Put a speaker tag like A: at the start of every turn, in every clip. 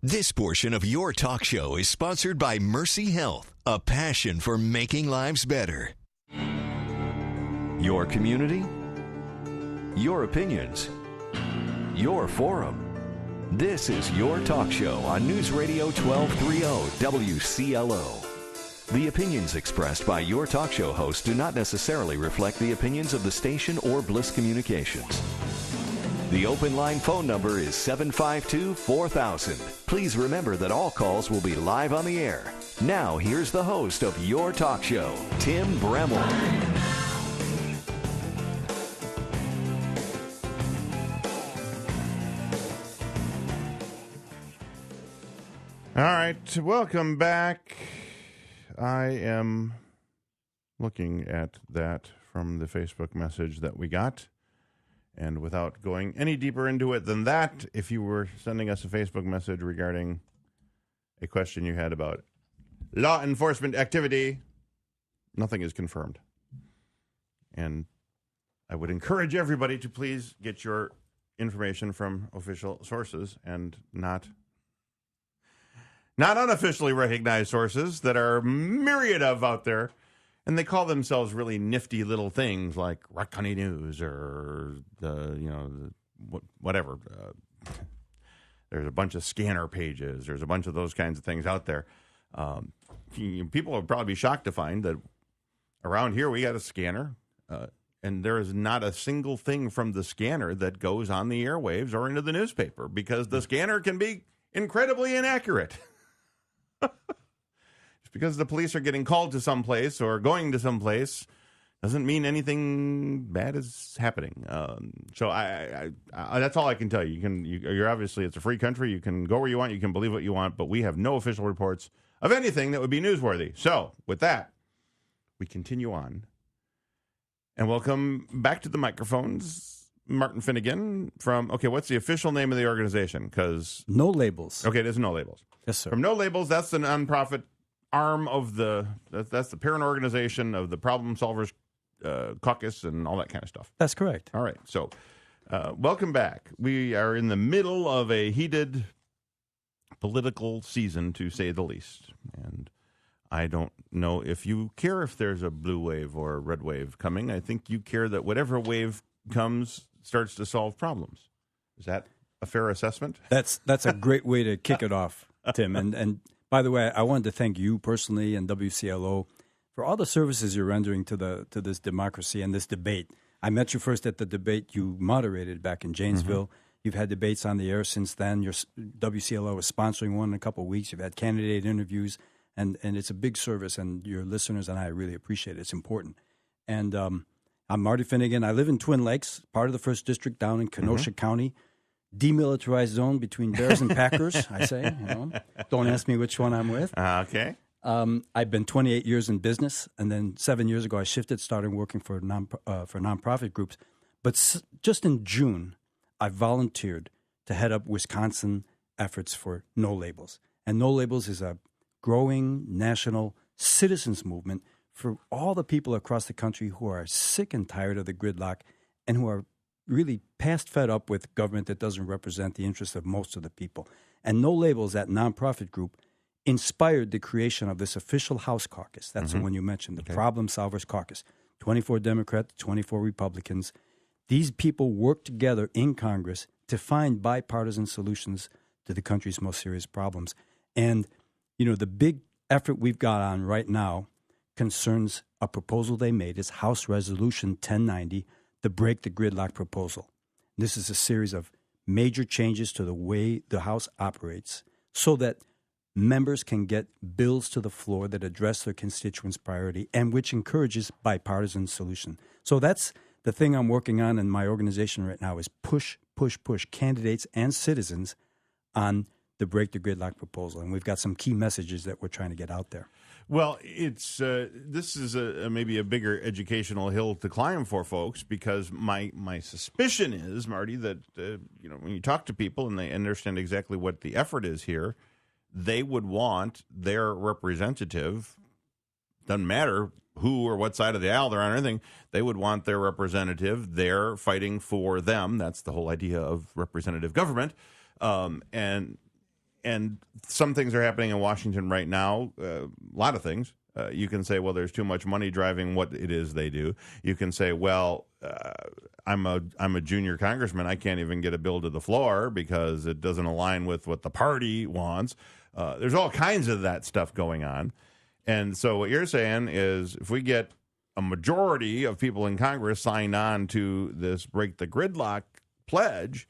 A: This portion of your talk show is sponsored by Mercy Health, a passion for making lives better. Your community, your opinions, your forum. This is your talk show on News Radio 1230 WCLO. The opinions expressed by your talk show host do not necessarily reflect the opinions of the station or Bliss Communications. The open line phone number is 752-4000. Please remember that all calls will be live on the air. Now, here's the host of your talk show, Tim Bremer.
B: All right, welcome back. I am looking at that from the Facebook message that we got. And without going any deeper into it than that, if you were sending us a Facebook message regarding a question you had about law enforcement activity, nothing is confirmed. And I would encourage everybody to please get your information from official sources and not unofficially recognized sources that are myriad of out there. And they call themselves really nifty little things like Rock County News or whatever. There's a bunch of scanner pages. There's a bunch of those kinds of things out there. People would probably be shocked to find that around here we got a scanner, and there is not a single thing from the scanner that goes on the airwaves or into the newspaper because the scanner can be incredibly inaccurate. Because the police are getting called to someplace or going to someplace doesn't mean anything bad is happening. So I that's all I can tell you. You're obviously, it's a free country. You can go where you want. You can believe what you want. But we have no official reports of anything that would be newsworthy. So with that, we continue on. And welcome back to the microphones, Martin Finnegan from, what's the official name of the organization? Because
C: No Labels.
B: Okay, it is No Labels.
C: Yes, sir.
B: From No Labels, that's the nonprofit arm of that's the parent organization of the Problem Solvers Caucus and all that kind of stuff.
C: That's correct.
B: All right. So welcome back. We are in the middle of a heated political season, to say the least. And I don't know if you care if there's a blue wave or a red wave coming. I think you care that whatever wave comes starts to solve problems. Is that a fair assessment?
C: That's a great way to kick it off, Tim. And by the way, I wanted to thank you personally and WCLO for all the services you're rendering to this democracy and this debate. I met you first at the debate you moderated back in Janesville. Mm-hmm. You've had debates on the air since then. Your WCLO is sponsoring one in a couple of weeks. You've had candidate interviews, and it's a big service, and your listeners and I really appreciate it. It's important. And I'm Marty Finnegan. I live in Twin Lakes, part of the 1st District down in Kenosha County. Demilitarized zone between Bears and Packers, I say. Don't ask me which one I'm with.
B: Okay.
C: I've been 28 years in business, and then 7 years ago I shifted, started working for nonprofit groups. But just in June, I volunteered to head up Wisconsin efforts for No Labels. And No Labels is a growing national citizens movement for all the people across the country who are sick and tired of the gridlock and who are really past fed up with government that doesn't represent the interests of most of the people. And No Labels, that nonprofit group, inspired the creation of this official House Caucus. That's the one you mentioned, the Problem Solvers Caucus. 24 Democrats, 24 Republicans. These people work together in Congress to find bipartisan solutions to the country's most serious problems. And, the big effort we've got on right now concerns a proposal they made. It's House Resolution 1090, the Break the Gridlock proposal. This is a series of major changes to the way the House operates so that members can get bills to the floor that address their constituents' priority and which encourages bipartisan solution. So that's the thing I'm working on in my organization right now is push candidates and citizens on the Break the Gridlock proposal. And we've got some key messages that we're trying to get out there.
B: Well, it's this is maybe a bigger educational hill to climb for folks because my suspicion is, Marty, that when you talk to people and they understand exactly what the effort is here, they would want their representative, doesn't matter who or what side of the aisle they're on or anything, they would want their representative there fighting for them. That's the whole idea of representative government. And and some things are happening in Washington right now, a lot of things. You can say, well, there's too much money driving what it is they do. You can say, well, I'm a junior congressman. I can't even get a bill to the floor because it doesn't align with what the party wants. There's all kinds of that stuff going on. And so what you're saying is if we get a majority of people in Congress signed on to this Break the Gridlock pledge,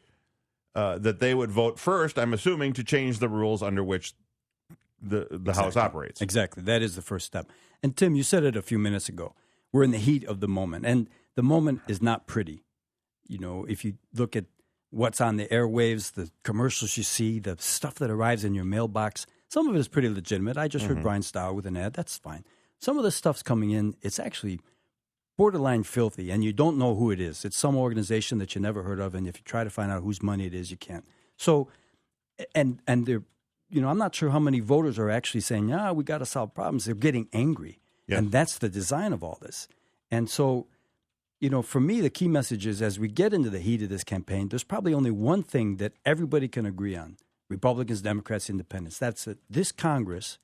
B: that they would vote first, I'm assuming, to change the rules under which the House operates.
C: Exactly. That is the first step. And Tim, you said it a few minutes ago. We're in the heat of the moment, and the moment is not pretty. You know, if you look at what's on the airwaves, the commercials you see, the stuff that arrives in your mailbox, some of it is pretty legitimate. I just heard Brian Stower with an ad. That's fine. Some of the stuff's coming in, it's actually borderline filthy, and you don't know who it is. It's some organization that you never heard of, and if you try to find out whose money it is, you can't. So, and they're, you know, I'm not sure how many voters are actually saying, we got to solve problems. They're getting angry. Yes. And that's the design of all this. And so, you know, for me, the key message is as we get into the heat of this campaign, there's probably only one thing that everybody can agree on, Republicans, Democrats, Independents. That's that this Congress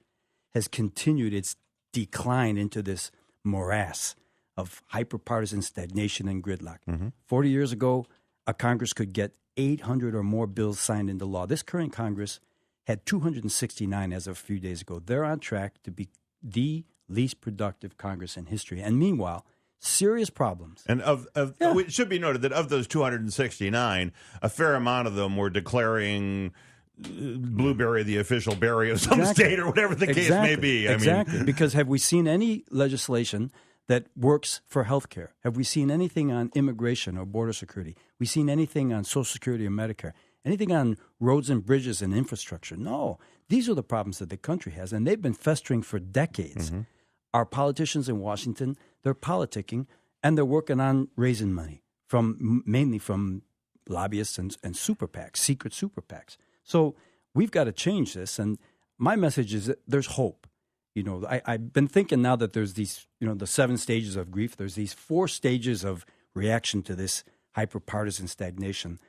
C: has continued its decline into this morass of hyper-partisan stagnation and gridlock. 40 years ago, a Congress could get 800 or more bills signed into law. This current Congress had 269 as of a few days ago. They're on track to be the least productive Congress in history. And meanwhile, serious problems.
B: And it should be noted that of those 269, a fair amount of them were declaring blueberry the official berry of some state or whatever the case may be. I mean,
C: because have we seen any legislation that works for health care? Have we seen anything on immigration or border security? We seen anything on Social Security or Medicare? Anything on roads and bridges and infrastructure? No. These are the problems that the country has, and they've been festering for decades. Our politicians in Washington, they're politicking, and they're working on raising money, mainly from lobbyists and super PACs, secret super PACs. So we've got to change this, and my message is that there's hope. You know, I've been thinking now that there's these, you know, the 7 stages of grief. There's these 4 stages of reaction to this hyper-partisan stagnation.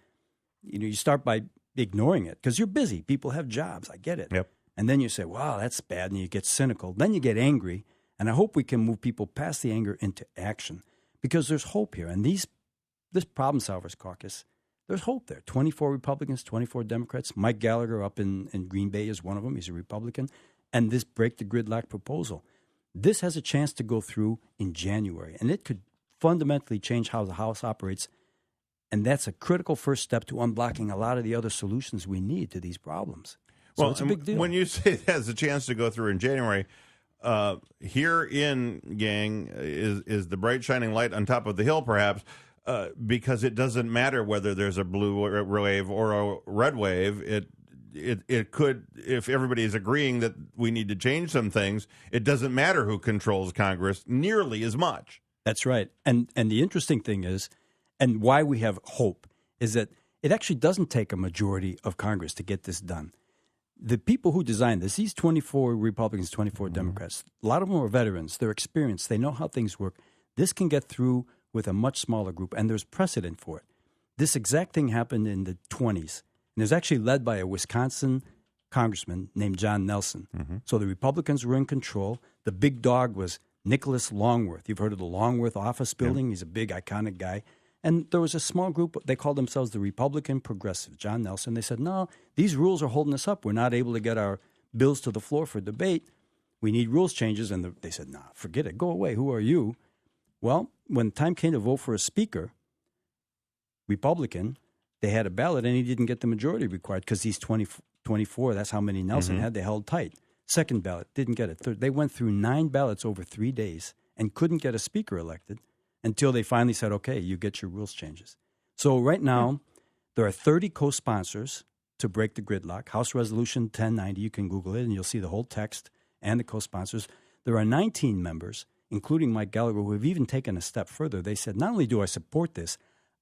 C: You know, you start by ignoring it because you're busy. People have jobs. I get it.
B: Yep.
C: And then you say, wow, that's bad, and you get cynical. Then you get angry, and I hope we can move people past the anger into action because there's hope here. And this Problem Solvers Caucus, there's hope there. 24 Republicans, 24 Democrats. Mike Gallagher up in Green Bay is one of them. He's a Republican. And this Break the Gridlock proposal, this has a chance to go through in January, and it could fundamentally change how the House operates. And that's a critical first step to unblocking a lot of the other solutions we need to these problems. So well, it's a big deal.
B: When you say it has a chance to go through in January, here in Gang is the bright shining light on top of the hill, perhaps, because it doesn't matter whether there's a blue wave or a red wave. It could, if everybody is agreeing that we need to change some things, it doesn't matter who controls Congress nearly as much.
C: That's right. And the interesting thing is, and why we have hope, is that it actually doesn't take a majority of Congress to get this done. The people who designed this, these 24 Republicans, 24 Democrats, a lot of them are veterans. They're experienced. They know how things work. This can get through with a much smaller group, and there's precedent for it. This exact thing happened in the 1920s. And it was actually led by a Wisconsin congressman named John Nelson. So the Republicans were in control. The big dog was Nicholas Longworth. You've heard of the Longworth office building. He's a big, iconic guy. And there was a small group. They called themselves the Republican Progressive. John Nelson. They said, no, these rules are holding us up. We're not able to get our bills to the floor for debate. We need rules changes. And they said, nah, forget it. Go away. Who are you? Well, when time came to vote for a speaker, Republican, they had a ballot, and he didn't get the majority required because he's 24. That's how many Nelson had. They held tight. Second ballot, didn't get it. Third, they went through 9 ballots over 3 days and couldn't get a speaker elected until they finally said, okay, you get your rules changes. So right now, there are 30 co-sponsors to Break the Gridlock. House Resolution 1090, you can Google it, and you'll see the whole text and the co-sponsors. There are 19 members, including Mike Gallagher, who have even taken a step further. They said, not only do I support this,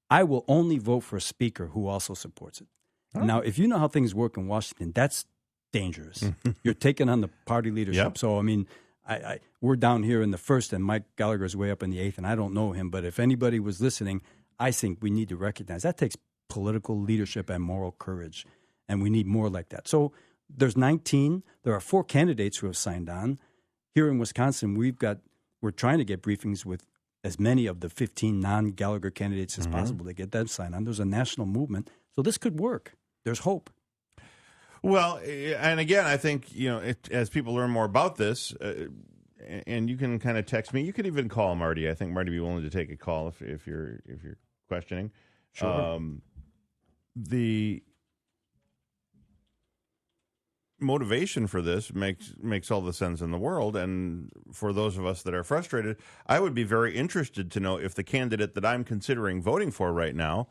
C: I will only vote for a speaker who also supports it. Oh. Now, if you know how things work in Washington, that's dangerous. You're taking on the party leadership. Yep. So, I mean, we're down here in the 1st, and Mike Gallagher is way up in the 8th, and I don't know him. But if anybody was listening, I think we need to recognize that takes political leadership and moral courage, and we need more like that. So There's 19. There are 4 candidates who have signed on. Here in Wisconsin, we're trying to get briefings with as many of the 15 non-Gallagher candidates as possible to get them signed on. There's a national movement. So this could work. There's hope.
B: Well, and again, I think, as people learn more about this, and you can kind of text me. You could even call Marty. I think Marty would be willing to take a call if you're questioning.
C: Sure.
B: The motivation for this makes all the sense in the world, and for those of us that are frustrated, I would be very interested to know if the candidate that I'm considering voting for right now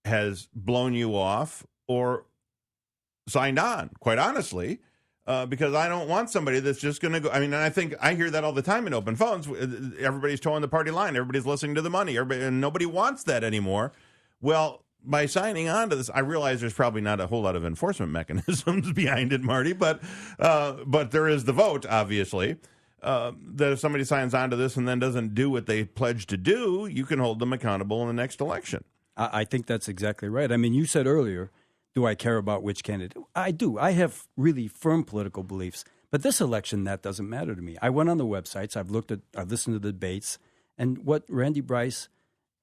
B: has blown you off or signed on, quite honestly, because I don't want somebody that's just going to go. I mean, and I think I hear that all the time in open phones. Everybody's towing the party line. Everybody's listening to the money. And nobody wants that anymore. Well, by signing on to this, I realize there's probably not a whole lot of enforcement mechanisms behind it, Marty, but there is the vote, obviously, that if somebody signs on to this and then doesn't do what they pledged to do, you can hold them accountable in the next election.
C: I think that's exactly right. I mean, you said earlier, do I care about which candidate? I do. I have really firm political beliefs. But this election, that doesn't matter to me. I went on the websites. I've listened to the debates. And what Randy Bryce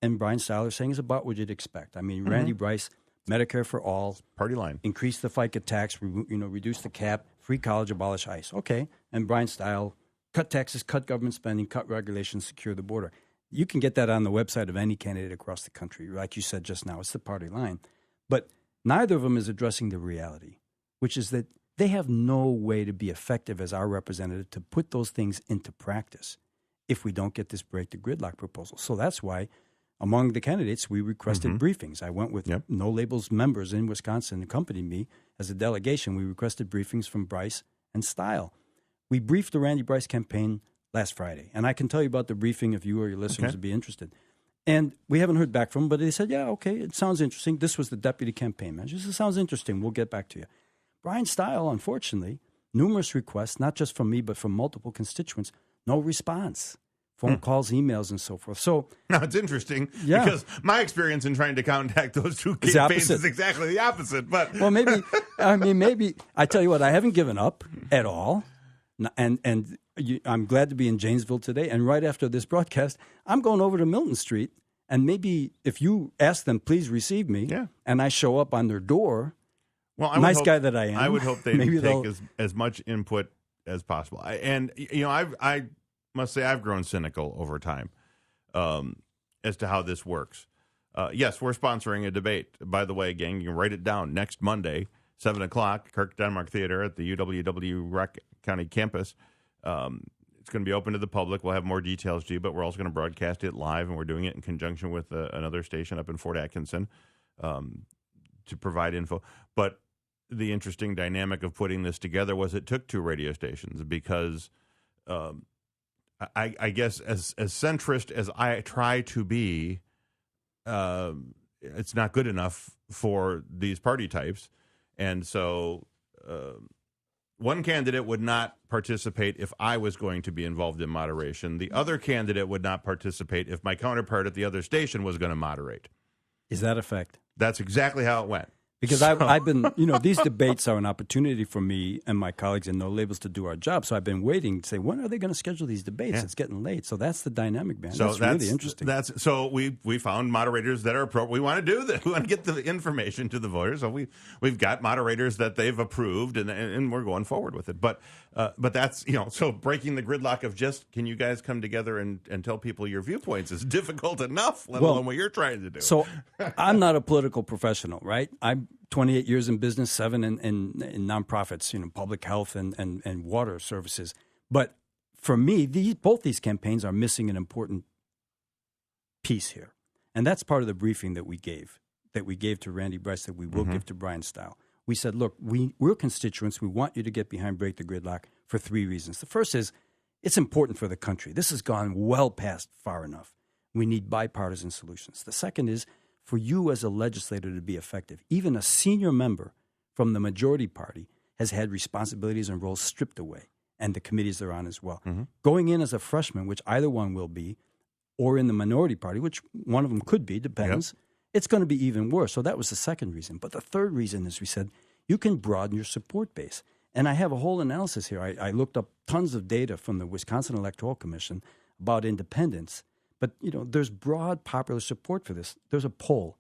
C: and Brian Style are saying is about what you'd expect. I mean, Randy Bryce, Medicare for all.
B: Party line.
C: Increase the FICA tax, reduce the cap, free college, abolish ICE. Okay. And Brian Style, cut taxes, cut government spending, cut regulations, secure the border. You can get that on the website of any candidate across the country. Like you said just now, it's the party line. But neither of them is addressing the reality, which is that they have no way to be effective as our representative to put those things into practice if we don't get this Break the Gridlock proposal. So that's why among the candidates, we requested briefings. I went with No Labels members in Wisconsin who accompanied me as a delegation. We requested briefings from Bryce and Style. We briefed the Randy Bryce campaign last Friday, and I can tell you about the briefing if you or your listeners would be interested. And we haven't heard back from them, but they said, yeah, okay, it sounds interesting. This was the deputy campaign manager. This sounds interesting. We'll get back to you. Brian Style, unfortunately, numerous requests, not just from me, but from multiple constituents, no response. Phone calls, emails, and so forth. So
B: now it's interesting because my experience in trying to contact those two campaigns is exactly the opposite. But
C: well, maybe I tell you what, I haven't given up at all, and I'm glad to be in Janesville today. And right after this broadcast, I'm going over to Milton Street, and maybe if you ask them, please receive me, and I show up on their door.
B: Well, guy that I am, I would hope they take as much input as possible. I must say I've grown cynical over time as to how this works. Yes, we're sponsoring a debate. By the way, gang, you can write it down. Next Monday, 7 o'clock, Kirk Denmark Theater at the UWW County campus. It's going to be open to the public. We'll have more details to you, but we're also going to broadcast it live, and we're doing it in conjunction with another station up in Fort Atkinson to provide info. But the interesting dynamic of putting this together was it took 2 radio stations because I guess as centrist as I try to be, it's not good enough for these party types. And so one candidate would not participate if I was going to be involved in moderation. The other candidate would not participate if my counterpart at the other station was going to moderate.
C: Is that a fact?
B: That's exactly how it went.
C: Because I've been, these debates are an opportunity for me and my colleagues in No Labels to do our job. So I've been waiting to say, when are they going to schedule these debates? It's getting late. So that's the dynamic, man. So that's really interesting.
B: So we found moderators that are appropriate. We want to do this. We want to get the information to the voters. So we've got moderators that they've approved, and we're going forward with it. But that's, so breaking the gridlock of just, can you guys come together and tell people your viewpoints is difficult enough, let alone what you're trying to do.
C: So I'm not a political professional, right? I'm 28 years in business, 7 in nonprofits, public health and water services. But for me, both these campaigns are missing an important piece here. And that's part of the briefing that we gave to Randy Bryce, that we will give to Brian Style. We said, look, we're constituents. We want you to get behind Break the Gridlock for 3 reasons. The first is it's important for the country. This has gone well past far enough. We need bipartisan solutions. The second is for you as a legislator to be effective. Even a senior member from the majority party has had responsibilities and roles stripped away, and the committees they're on as well. Going in as a freshman, which either one will be, or in the minority party, which one of them could be, depends, it's going to be even worse. So that was the second reason. But the third reason is we said, you can broaden your support base. And I have a whole analysis here. I looked up tons of data from the Wisconsin Electoral Commission about independence. But, there's broad popular support for this. There's a poll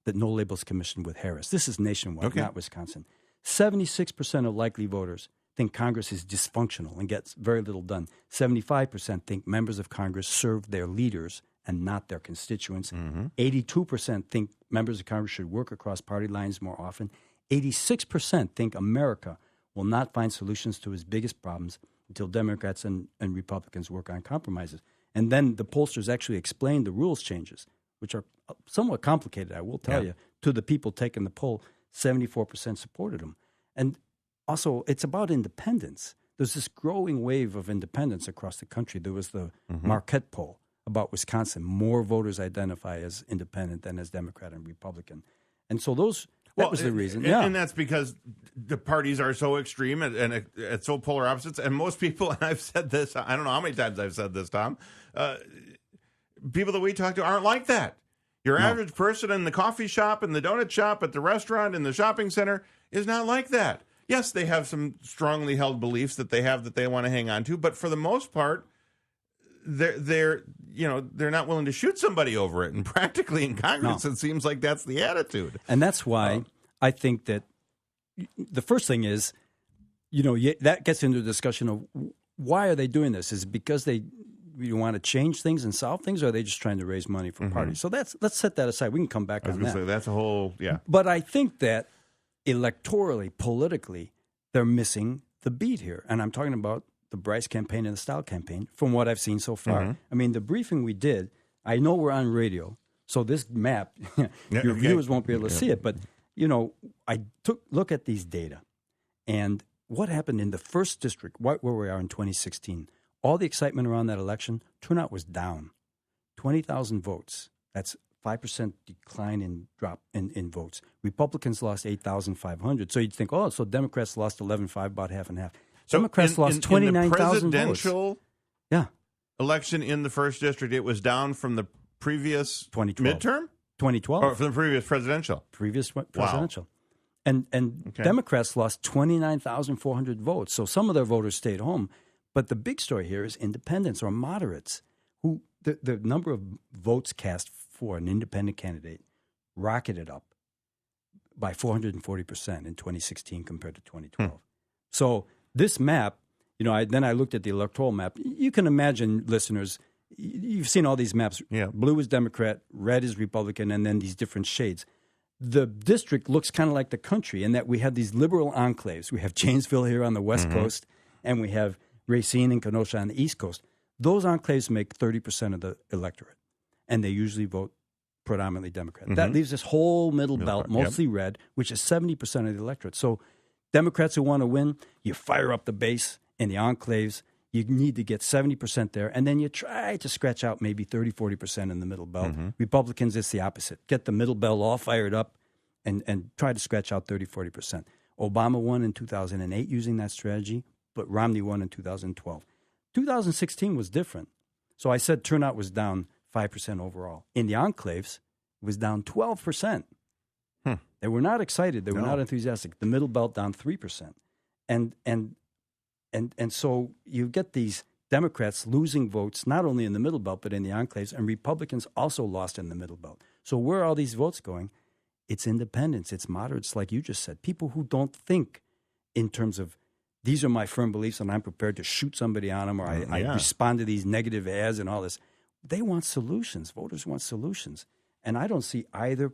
C: that No Labels commissioned with Harris. This is nationwide, not Wisconsin. 76% of likely voters think Congress is dysfunctional and gets very little done. 75% think members of Congress serve their leaders and not their constituents. 82% think members of Congress should work across party lines more often. 86% think America will not find solutions to its biggest problems until Democrats and Republicans work on compromises. And then the pollsters actually explained the rules changes, which are somewhat complicated, I will tell you, to the people taking the poll. 74% supported them. And also, it's about independence. There's this growing wave of independence across the country. There was the Marquette poll about Wisconsin. More voters identify as independent than as Democrat and Republican. And so that was the reason.
B: And that's because the parties are so extreme and it's so polar opposites. And most people, and I've said this, I don't know how many times I've said this, Tom, people that we talk to aren't like that. Your average person in the coffee shop, in the donut shop, at the restaurant, in the shopping center is not like that. Yes, they have some strongly held beliefs that they want to hang on to, but for the most part, they're not willing to shoot somebody over it. And practically in Congress, it seems like that's the attitude.
C: And that's why I think that the first thing is, that gets into the discussion of why are they doing this? Is it because they want to change things and solve things, or are they just trying to raise money for parties? So let's set that aside. We can come back on that.
B: Say, that's a whole,
C: But I think that electorally, politically, they're missing the beat here. And I'm talking about the Bryce campaign and the Stout campaign from what I've seen so far. I mean, the briefing we did, I know we're on radio, so this map, your viewers won't be able to see it. But, I took look at these data. And what happened in the first district, where we are in 2016, all the excitement around that election, turnout was down. 20,000 votes. That's 5% decline in drop in votes. Republicans lost 8,500. So you'd think, so Democrats lost 11.5, about half and half.
B: So
C: Democrats lost 29,000 votes.
B: In the presidential election in the first district, it was down from the previous
C: 2012.
B: midterm?
C: 2012.
B: Or from the previous presidential?
C: Presidential. And Democrats lost 29,400 votes. So some of their voters stayed home. But the big story here is independents or moderates, who the number of votes cast for an independent candidate rocketed up by 440% in 2016 compared to 2012. So this map, then I looked at the electoral map. You can imagine, listeners, you've seen all these maps. Blue is Democrat, red is Republican, and then these different shades. The district looks kind of like the country in that we have these liberal enclaves. We have Janesville here on the West Coast, and we have Racine and Kenosha on the East Coast. Those enclaves make 30% of the electorate, and they usually vote predominantly Democrat. That leaves this whole middle belt, mostly red, which is 70% of the electorate. So Democrats who want to win, you fire up the base in the enclaves. You need to get 70% there, and then you try to scratch out maybe 30, 40% in the middle belt. Republicans, it's the opposite. Get the middle belt all fired up and try to scratch out 30, 40%. Obama won in 2008 using that strategy, but Romney won in 2012. 2016 was different. So I said turnout was down 5% overall. In the enclaves, it was down 12%. They were not excited. They were not enthusiastic. The middle belt down 3%. And so you get these Democrats losing votes not only in the middle belt but in the enclaves, and Republicans also lost in the middle belt. So where are all these votes going? It's independents. It's moderates, like you just said. People who don't think in terms of these are my firm beliefs and I'm prepared to shoot somebody on them, or I respond to these negative ads and all this. They want solutions. Voters want solutions. And I don't see either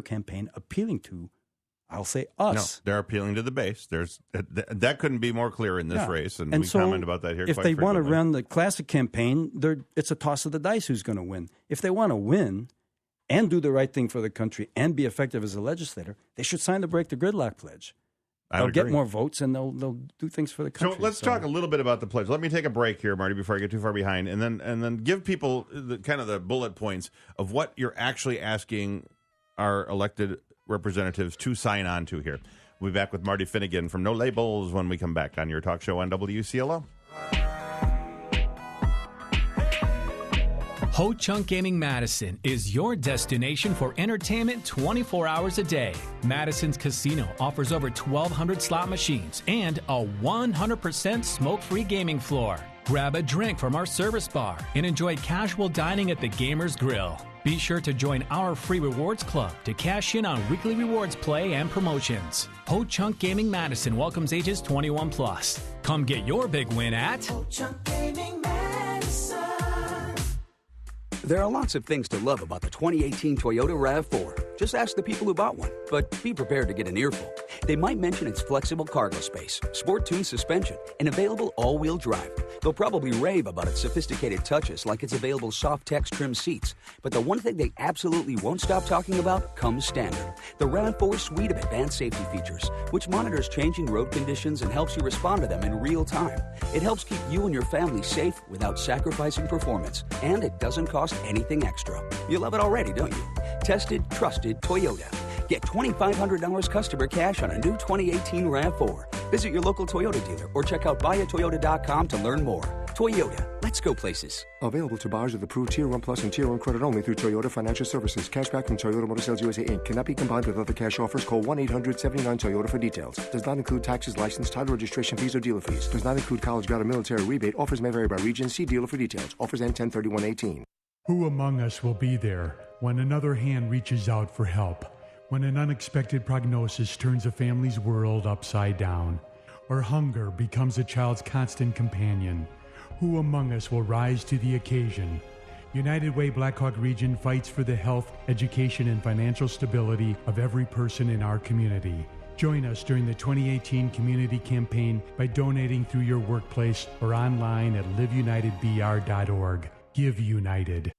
C: campaign appealing to, I'll say, us.
B: No, they're appealing to the base. That couldn't be more clear in this race, and we
C: so
B: comment about that here
C: if
B: quite
C: they
B: frequently.
C: want to run the classic campaign, it's a toss of the dice who's going to win. If they want to win and do the right thing for the country and be effective as a legislator, they should sign the Break the Gridlock pledge. They'll get more votes, and they'll do things for the country.
B: So let's talk a little bit about the pledge. Let me take a break here, Marty, before I get too far behind, and then give people the bullet points of what you're actually asking our elected representatives to sign on to here. We'll be back with Marty Finnegan from No Labels when we come back on your talk show on WCLO.
D: Ho-Chunk Gaming Madison is your destination for entertainment 24 hours a day. Madison's Casino offers over 1,200 slot machines and a 100% smoke-free gaming floor. Grab a drink from our service bar and enjoy casual dining at the Gamers Grill. Be sure to join our free rewards club to cash in on weekly rewards play and promotions. Ho-Chunk Gaming Madison welcomes ages 21 plus. Come get your big win at Ho-Chunk Gaming Madison.
E: There are lots of things to love about the 2018 Toyota RAV4. Just ask the people who bought one, but be prepared to get an earful. They might mention its flexible cargo space, sport-tuned suspension, and available all-wheel drive. They'll probably rave about its sophisticated touches like its available soft-text trim seats. But the one thing they absolutely won't stop talking about comes standard. The RAV4 suite of advanced safety features, which monitors changing road conditions and helps you respond to them in real time. It helps keep you and your family safe without sacrificing performance, and it doesn't cost anything extra. You love it already, don't you? Tested, trusted Toyota. Get $2,500 customer cash on a new 2018 RAV4. Visit your local Toyota dealer or check out buyatoyota.com to learn more. Toyota, let's go places.
F: Available to buyers with approved Tier 1 Plus and Tier 1 credit only through Toyota Financial Services. Cashback from Toyota Motor Sales USA, Inc. Cannot be combined with other cash offers. Call 1-800-79-TOYOTA for details. Does not include taxes, license, title registration fees, or dealer fees. Does not include college grad or military rebate. Offers may vary by region. See dealer for details. Offers end 10/31/18.
G: Who among us will be there when another hand reaches out for help? When an unexpected prognosis turns a family's world upside down? Or hunger becomes a child's constant companion? Who among us will rise to the occasion? United Way Blackhawk Region fights for the health, education, and financial stability of every person in our community. Join us during the 2018 community campaign by donating through your workplace or online at liveunitedbr.org. Give United.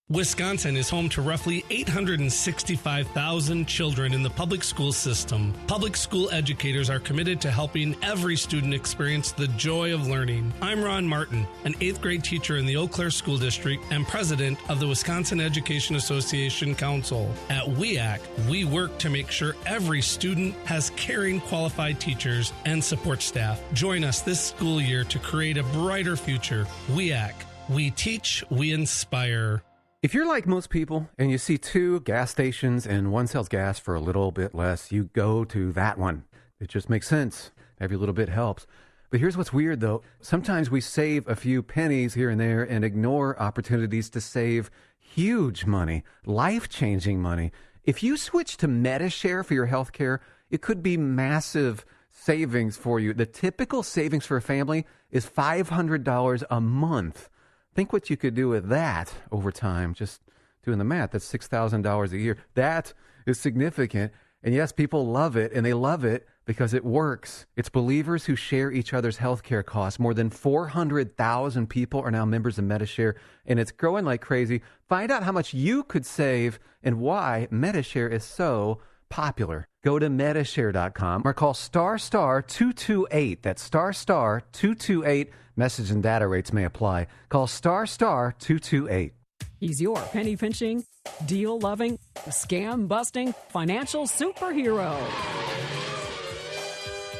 H: Wisconsin is home to roughly 865,000 children in the public school system. Public school educators are committed to helping every student experience the joy of learning. I'm Ron Martin, an 8th grade teacher in the Eau Claire School District and president of the Wisconsin Education Association Council. At WEAC, we work to make sure every student has caring, qualified teachers and support staff. Join us this school year to create a brighter future. WEAC, we teach, we inspire.
I: If you're like most people and you see two gas stations and one sells gas for a little bit less, you go to that one. It just makes sense. Every little bit helps. But here's what's weird, though. Sometimes we save a few pennies here and there and ignore opportunities to save huge money, life-changing money. If you switch to MediShare for your health care, it could be massive savings for you. The typical savings for a family is $500 a month. Think what you could do with that over time. Just doing the math, that's $6,000 a year. That is significant. And yes, people love it, and they love it because it works. It's believers who share each other's healthcare costs. More than 400,000 people are now members of MediShare, and it's growing like crazy. Find out how much you could save and why MediShare is so popular. Go to MediShare.com or call *228. That's *228. Message and data rates may apply. Call *228.
J: He's your penny pinching, deal loving, scam busting financial superhero.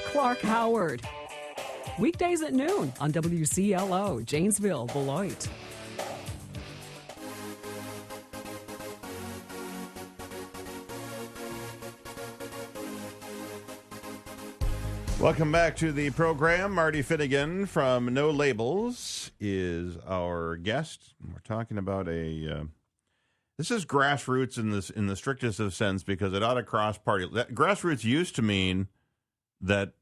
J: Clark Howard. Weekdays at noon on WCLO, Janesville, Beloit.
B: Welcome back to the program. Marty Finnegan from No Labels is our guest. We're talking about this is grassroots in the strictest of sense because it ought to cross party. Grassroots used to mean that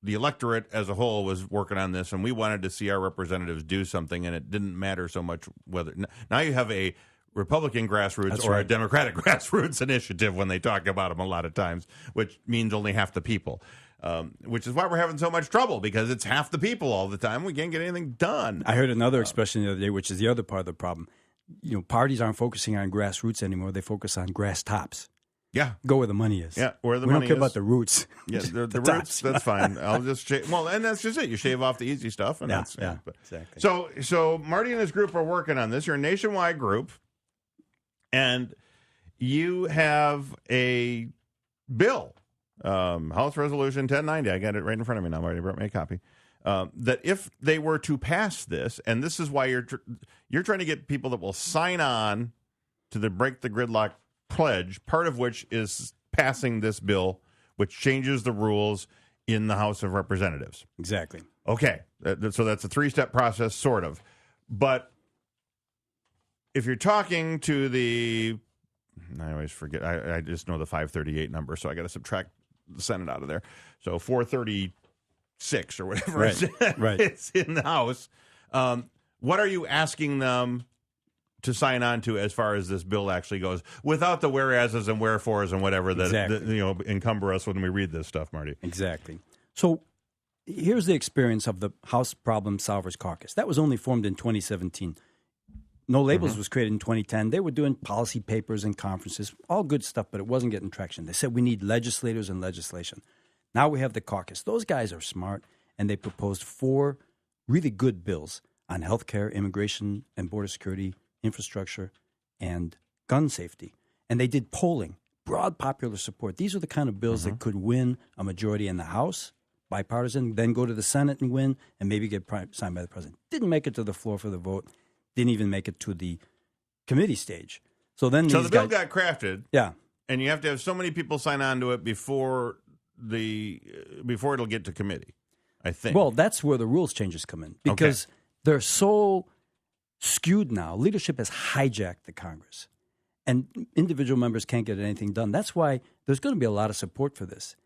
B: the electorate as a whole was working on this, and we wanted to see our representatives do something, and it didn't matter so much whether. Now you have a Republican grassroots
C: That's
B: or
C: right.
B: a Democratic grassroots initiative when they talk about them a lot of times, which means only half the people. Which is why we're having so much trouble, because it's half the people all the time. We can't get anything done.
C: I heard another expression the other day, which is the other part of the problem. You know, parties aren't focusing on grassroots anymore. They focus on grass tops.
B: Yeah.
C: Go where the money is.
B: Yeah, where the
C: we
B: money
C: don't care
B: is.
C: about the roots.
B: Yeah, the roots,
C: tops.
B: that's fine. I'll just shave. Well, and that's just it. You shave off the easy stuff. And
C: Exactly.
B: So Marty and his group are working on this. You're a nationwide group, and you have a bill. House Resolution 1090. I got it right in front of me now. I already brought me a copy. that if they were to pass this, and this is why you're trying to get people that will sign on to the Break the Gridlock pledge, part of which is passing this bill, which changes the rules in the House of Representatives.
C: Exactly.
B: Okay, so that's a three-step process, sort of. But if you're talking to I always forget, I just know the 538 number, so I got to subtract the Senate out of there. So 436 or whatever
C: right.
B: it's in the House. What are you asking them to sign on to as far as this bill actually goes, without the whereases and wherefores and whatever that encumber us when we read this stuff, Marty?
C: Exactly. So here's the experience of the House Problem Solvers Caucus. That was only formed in 2017. No Labels was created in 2010. They were doing policy papers and conferences, all good stuff, but it wasn't getting traction. They said we need legislators and legislation. Now we have the caucus. Those guys are smart, and they proposed 4 really good bills on health care, immigration and border security, infrastructure, and gun safety. And they did polling, broad popular support. These are the kind of bills that could win a majority in the House, bipartisan, then go to the Senate and win, and maybe get signed by the president. Didn't make it to the floor for the vote. Didn't even make it to the committee stage. So the bill
B: got crafted.
C: Yeah.
B: And you have to have so many people sign on to it before it'll get to committee, I think.
C: Well, that's where the rules changes come in, because they're so skewed now. Leadership has hijacked the Congress, and individual members can't get anything done. That's why there's going to be a lot of support for this.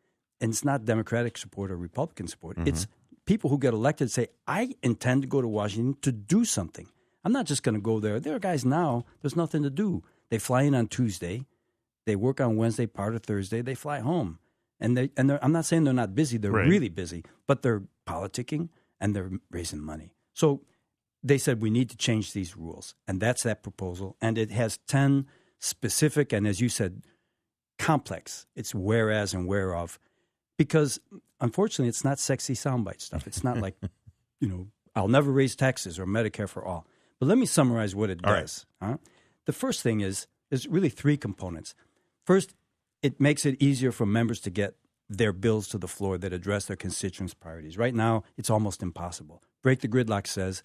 C: And it's not Democratic support or Republican support. It's people who get elected say, I intend to go to Washington to do something. I'm not just going to go there. There are guys now, there's nothing to do. They fly in on Tuesday. They work on Wednesday, part of Thursday. They fly home. And I'm not saying they're not busy. They're really busy. But they're politicking and they're raising money. So they said we need to change these rules. And that's that proposal. And it has 10 specific and, as you said, complex. It's whereas and whereof. Because, unfortunately, it's not sexy soundbite stuff. It's not like, I'll never raise taxes or Medicare for all. But let me summarize what it does.
B: Right.
C: The first thing is really 3 components. First, it makes it easier for members to get their bills to the floor that address their constituents' priorities. Right now, it's almost impossible. Break the Gridlock says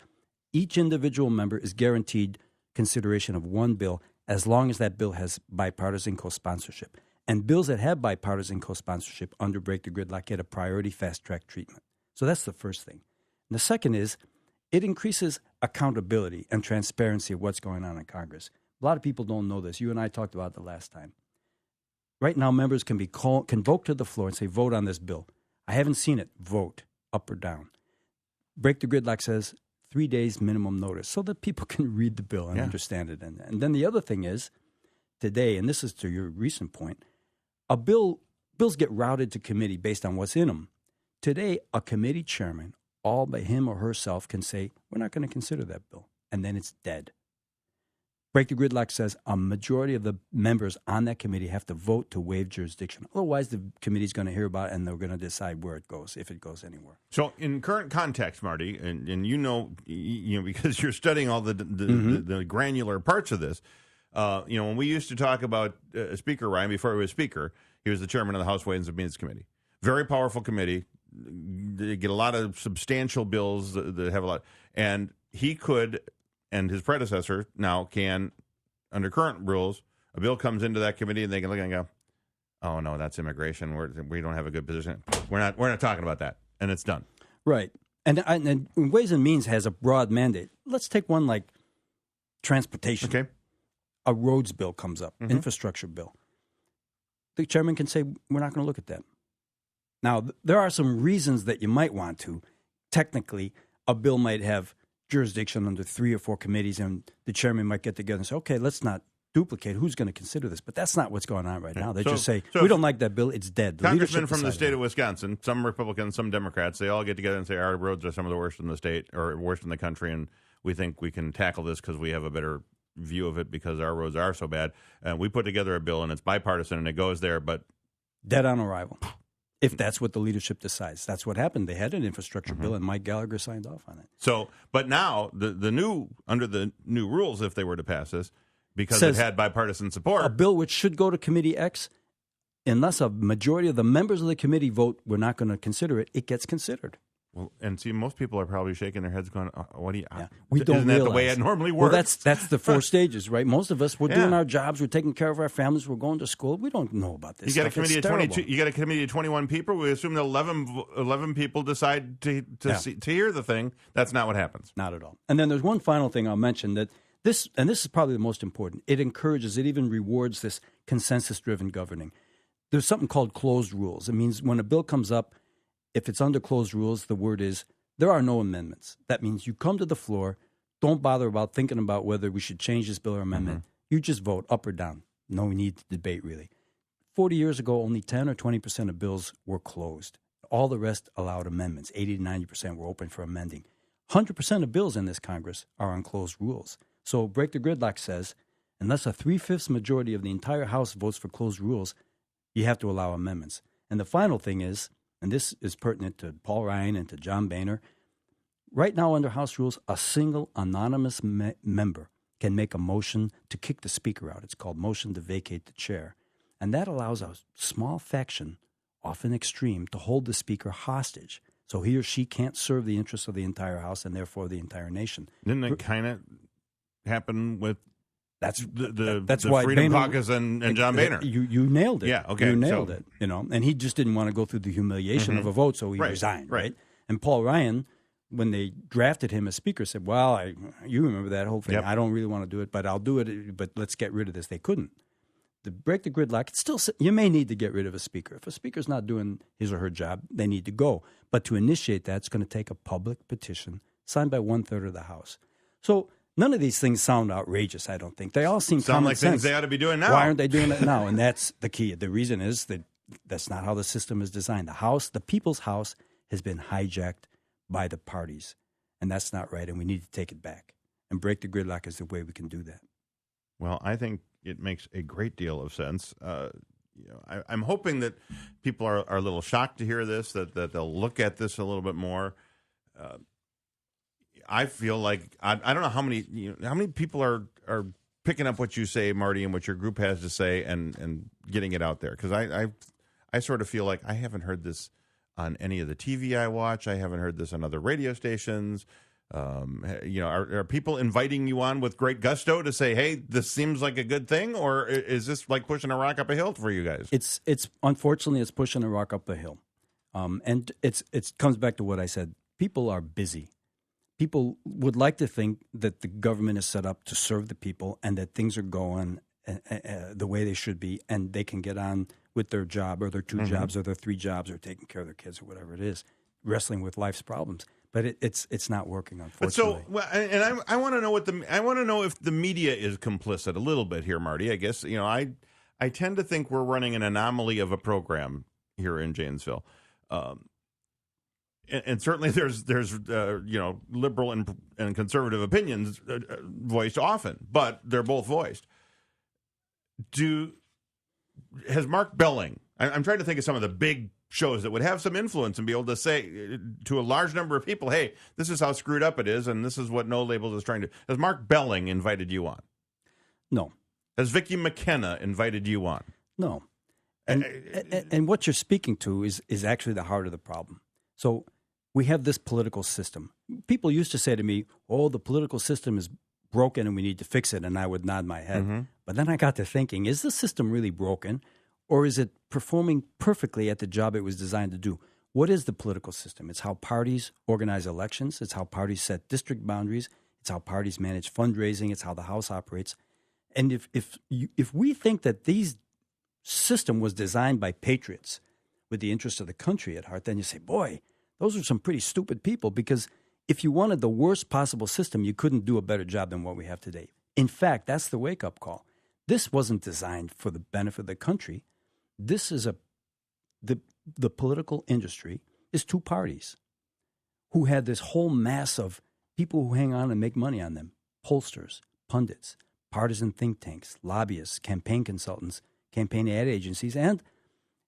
C: each individual member is guaranteed consideration of one bill as long as that bill has bipartisan co-sponsorship. And bills that have bipartisan co-sponsorship under Break the Gridlock get a priority fast-track treatment. So that's the first thing. And the second is it increases accountability and transparency of what's going on in Congress. A lot of people don't know this. You and I talked about it the last time. Right now, members can be convoked to the floor and say, vote on this bill. I haven't seen it. Vote, up or down. Break the Gridlock says 3 days minimum notice so that people can read the bill and understand it. And then the other thing is, today, and this is to your recent point, bills get routed to committee based on what's in them. Today, a committee chairman, all by him or herself, can say, we're not going to consider that bill. And then it's dead. Break the Gridlock says a majority of the members on that committee have to vote to waive jurisdiction. Otherwise, the committee's going to hear about it, and they're going to decide where it goes, if it goes anywhere.
B: So in current context, Marty, and you know because you're studying all the granular parts of this, when we used to talk about Speaker Ryan before he was Speaker, he was the chairman of the House Ways and Means Committee. Very powerful committee. They get a lot of substantial bills that have a lot. And he could, and his predecessor now can, under current rules, a bill comes into that committee and they can look and go, oh, no, that's immigration. We don't have a good position. We're not talking about that. And it's done.
C: Right. And Ways and Means has a broad mandate. Let's take one like transportation.
B: Okay.
C: A roads bill comes up, infrastructure bill. The chairman can say, we're not going to look at that. Now, there are some reasons that you might want to. Technically, a bill might have jurisdiction under 3 or 4 committees, and the chairman might get together and say, okay, let's not duplicate. Who's going to consider this? But that's not what's going on right now. They just say, we don't like that bill. It's dead.
B: Congressmen from the state of Wisconsin, some Republicans, some Democrats, they all get together and say, our roads are some of the worst in the state or worst in the country, and we think we can tackle this because we have a better view of it because our roads are so bad. And we put together a bill, and it's bipartisan, and it goes there, but
C: dead on arrival. If that's what the leadership decides. That's what happened. They had an infrastructure bill, and Mike Gallagher signed off on it.
B: So, but now, under the new rules, if they were to pass this, because it had bipartisan support.
C: A bill which should go to Committee X, unless a majority of the members of the committee vote we're not going to consider it, it gets considered.
B: Well, and see, most people are probably shaking their heads going, what do you,
C: we don't
B: isn't that
C: realize
B: the way it normally works?
C: Well, that's the 4 stages, right? Most of us, we're doing our jobs, we're taking care of our families, we're going to school. We don't know about this.
B: You got
C: stuff.
B: a committee of 22. You got a committee of 21 people. We assume that 11 people decide to hear the thing. That's not what happens.
C: Not at all. And then there's one final thing I'll mention that this is probably the most important. It encourages, it even rewards this consensus-driven governing. There's something called closed rules. It means when a bill comes up, if it's under closed rules, the word is there are no amendments. That means you come to the floor, don't bother about thinking about whether we should change this bill or amendment. You just vote up or down. No need to debate, really. 40 years ago, only 10 or 20% of bills were closed. All the rest allowed amendments. 80 to 90% were open for amending. 100% of bills in this Congress are on closed rules. So Break the Gridlock says, unless a 3/5 majority of the entire House votes for closed rules, you have to allow amendments. And the final thing is, and this is pertinent to Paul Ryan and to John Boehner, right now under House rules, a single anonymous member can make a motion to kick the speaker out. It's called motion to vacate the chair. And that allows a small faction, often extreme, to hold the speaker hostage. So he or she can't serve the interests of the entire House and therefore the entire nation.
B: Didn't it kind of happen with
C: that's
B: the
C: why
B: Freedom
C: Boehner,
B: Caucus and John Boehner?
C: You nailed it.
B: Yeah, okay.
C: You nailed it. And he just didn't want to go through the humiliation of a vote, so he resigned, right? And Paul Ryan, when they drafted him as speaker, said, well, you remember that whole thing. Yep. I don't really want to do it, but I'll do it, but let's get rid of this. They couldn't. To break the gridlock, it's still, you may need to get rid of a speaker. If a speaker's not doing his or her job, they need to go. But to initiate that, it's going to take a public petition signed by 1/3 of the House. So none of these things sound outrageous, I don't think. They all seem common
B: like
C: sense.
B: Things they ought to be doing now.
C: Why aren't they doing it now? And that's the key. The reason is that that's not how the system is designed. The House, the people's House, has been hijacked by the parties. And that's not right, and we need to take it back. And break the gridlock is the way we can do that.
B: Well, I think it makes a great deal of sense. I'm hoping that people are a little shocked to hear this, that they'll look at this a little bit more. I feel like I don't know how many people are picking up what you say, Marty, and what your group has to say, and getting it out there. Because I sort of feel like I haven't heard this on any of the TV I watch. I haven't heard this on other radio stations. Are people inviting you on with great gusto to say, hey, this seems like a good thing? Or is this like pushing a rock up a hill for you guys?
C: It's unfortunately, it's pushing a rock up a hill. And it comes back to what I said. People are busy. People would like to think that the government is set up to serve the people and that things are going the way they should be, and they can get on with their job or their 2 jobs or their 3 jobs or taking care of their kids or whatever it is, wrestling with life's problems. But it's not working, unfortunately.
B: So, I want to know if the media is complicit a little bit here, Marty. I guess I tend to think we're running an anomaly of a program here in Janesville, and certainly there's liberal and conservative opinions voiced often, but they're both voiced. Has Mark Belling? I'm trying to think of some of the big shows that would have some influence and be able to say to a large number of people, hey, this is how screwed up it is, and this is what No Labels is trying to. Has Mark Belling invited you on?
C: No.
B: Has Vicki McKenna invited you on?
C: No. And what you're speaking to is actually the heart of the problem. So we have this political system. People used to say to me, oh, the political system is broken and we need to fix it, and I would nod my head. But then I got to thinking, is the system really broken? Or is it performing perfectly at the job it was designed to do? What is the political system? It's how parties organize elections. It's how parties set district boundaries. It's how parties manage fundraising. It's how the House operates. And if we think that these system was designed by patriots with the interests of the country at heart, then you say, boy, those are some pretty stupid people, because if you wanted the worst possible system, you couldn't do a better job than what we have today. In fact, that's the wake-up call. This wasn't designed for the benefit of the country. This is the political industry is 2 parties who had this whole mass of people who hang on and make money on them: pollsters, pundits, partisan think tanks, lobbyists, campaign consultants, campaign ad agencies, and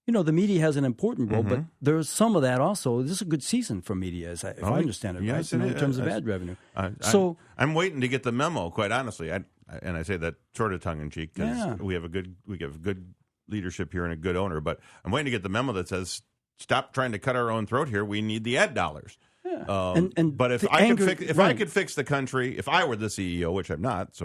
C: the media has an important role, but there's some of that also. This is a good season for media, if I understand it,
B: yes,
C: right? In terms of ad revenue.
B: I'm waiting to get the memo, quite honestly. And I say that sort of tongue in cheek because we have good leadership here and a good owner. But I'm waiting to get the memo that says, stop trying to cut our own throat here. We need the ad dollars.
C: Yeah.
B: But if I could fix the country, if I were the CEO, which I'm not,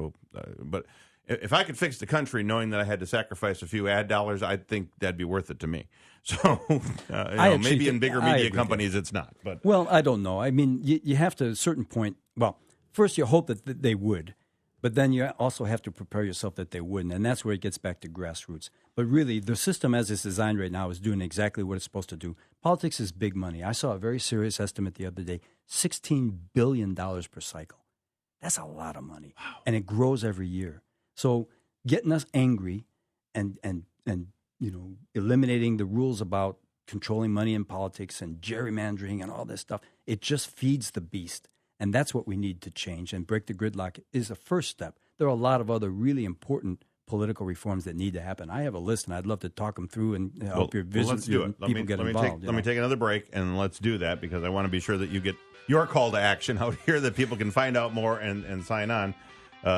B: but if I could fix the country, knowing that I had to sacrifice a few ad dollars, I think that'd be worth it to me. So maybe in bigger media companies, it's not. But
C: well, I don't know. I mean, you have to, at a certain point. Well, first you hope that they would, but then you also have to prepare yourself that they wouldn't, and that's where it gets back to grassroots. But really, the system as it's designed right now is doing exactly what it's supposed to do. Politics is big money. I saw a very serious estimate the other day: $16 billion per cycle. That's a lot of money, and it grows every year. So getting us angry and eliminating the rules about controlling money in politics and gerrymandering and all this stuff, it just feeds the beast. And that's what we need to change. And Break the Gridlock is the first step. There are a lot of other really important political reforms that need to happen. I have a list, and I'd love to talk them through and help your visitors people get involved.
B: Let me take another break, and let's do that, because I want to be sure that you get your call to action out here, that people can find out more and sign on.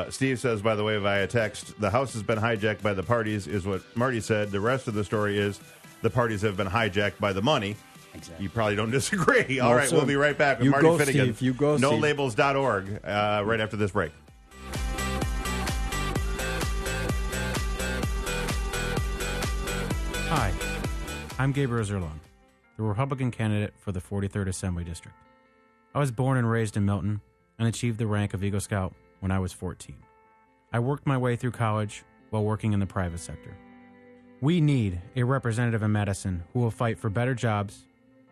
B: Steve says, by the way, via text, the House has been hijacked by the parties, is what Marty said. The rest of the story is the parties have been hijacked by the money. Exactly. You probably don't disagree. All right, we'll be right back with Marty Finnegan.
C: Steve.
B: NoLabels.org right after this break.
K: Hi, I'm Gabriel Zerlon, the Republican candidate for the 43rd Assembly District. I was born and raised in Milton and achieved the rank of Eagle Scout when I was 14. I worked my way through college while working in the private sector. We need a representative in Madison who will fight for better jobs,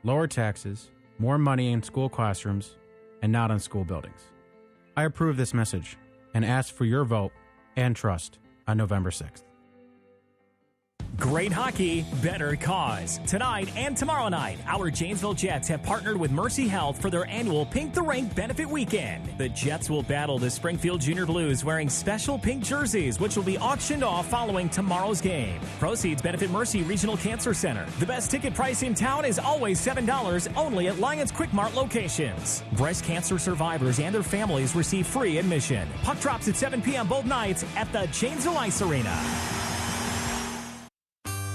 K: lower taxes, more money in school classrooms, and not on school buildings. I approve this message and ask for your vote and trust on November 6th.
L: Great hockey, better cause. Tonight and tomorrow night, our Janesville Jets have partnered with Mercy Health for their annual Pink the Rink benefit weekend. The Jets will battle the Springfield Junior Blues wearing special pink jerseys, which will be auctioned off following tomorrow's game. Proceeds benefit Mercy Regional Cancer Center. The best ticket price in town is always $7, only at Lions Quick Mart locations. Breast cancer survivors and their families receive free admission. Puck drops at 7 p.m. both nights at the Janesville Ice Arena.